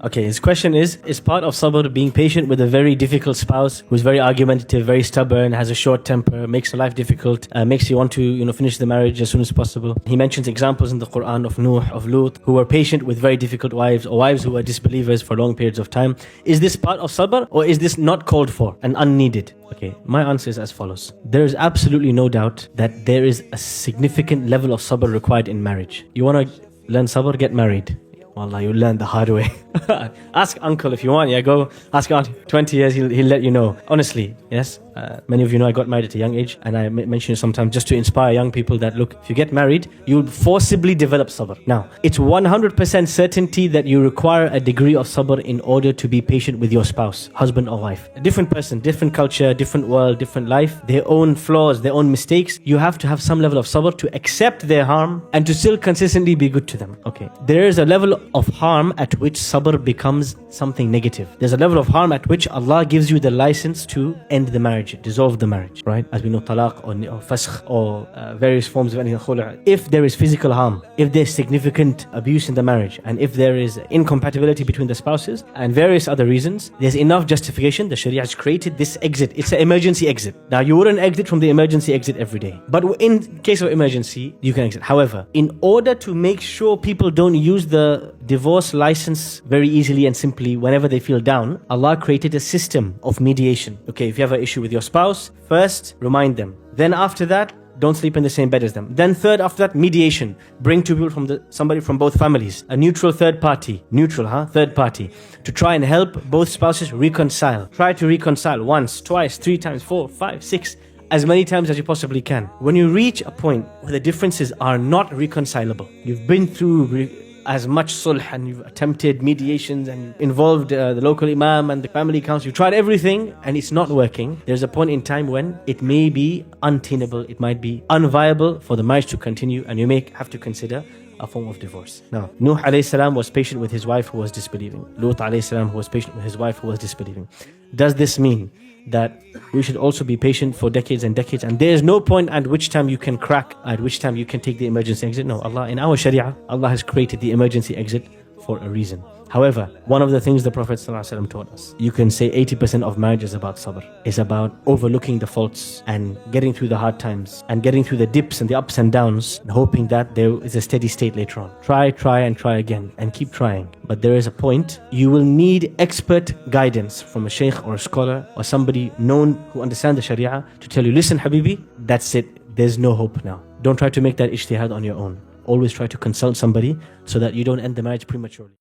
Okay, his question is part of sabr being patient with a very difficult spouse who's very argumentative, very stubborn, has a short temper, makes life difficult, makes you want to, finish the marriage as soon as possible. He mentions examples in the Quran of Nuh, of Lut, who were patient with very difficult wives or wives who were disbelievers for long periods of time. Is this part of sabr or is this not called for and unneeded? Okay, my answer is as follows. There is absolutely no doubt that there is a significant level of sabr required in marriage. You want to learn sabr, get married. Wallah, you learn the hard way. Ask uncle if you want. Yeah, go ask auntie. 20 years, he'll let you know. Honestly, yes. Many of you know I got married at a young age, and I mention it sometimes just to inspire young people that look, if you get married, you'll forcibly develop sabr. Now, it's 100% certainty that you require a degree of sabr in order to be patient with your spouse, husband or wife. A different person, different culture, different world, different life, their own flaws, their own mistakes. You have to have some level of sabr to accept their harm and to still consistently be good to them. Okay, there is a level of harm at which sabr becomes something negative. There's a level of harm at which Allah gives you the license to end the marriage, dissolve the marriage, right? As we know, talaq or fasakh or various forms of anything, khula'. If there is physical harm, if there's significant abuse in the marriage, and if there is incompatibility between the spouses and various other reasons, there's enough justification. The Sharia has created this exit. It's an emergency exit. Now, you wouldn't exit from the emergency exit every day, but in case of emergency, you can exit. However, in order to make sure people don't use the divorce license very easily and simply whenever they feel down, Allah created a system of mediation. Okay, if you have an issue with your spouse, first remind them. Then after that, don't sleep in the same bed as them. Then third, after that, mediation. Bring two people somebody from both families. A neutral third party. Third party. To try and help both spouses reconcile. Try to reconcile once, twice, 3 times, 4, 5, 6. As many times as you possibly can. When you reach a point where the differences are not reconcilable, you've been through as much sulh and you've attempted mediations and involved the local imam and the family council, you've tried everything and it's not working, there's a point in time when it may be untenable, it might be unviable for the marriage to continue, and you may have to consider a form of divorce. Now, Nuh alayhi salam was patient with his wife who was disbelieving. Lut alayhi salam who was patient with his wife who was disbelieving. Does this mean that we should also be patient for decades and decades, and there is no point at which time you can crack, at which time you can take the emergency exit? No, Allah, in our Sharia, Allah has created the emergency exit for a reason. However, one of the things the Prophet ﷺ taught us, you can say 80% of marriage is about sabr. It's about overlooking the faults and getting through the hard times and getting through the dips and the ups and downs and hoping that there is a steady state later on. Try and try again and keep trying. But there is a point, you will need expert guidance from a sheikh or a scholar or somebody known who understands the Sharia to tell you, listen Habibi, that's it. There's no hope now. Don't try to make that ijtihad on your own. Always try to consult somebody so that you don't end the marriage prematurely.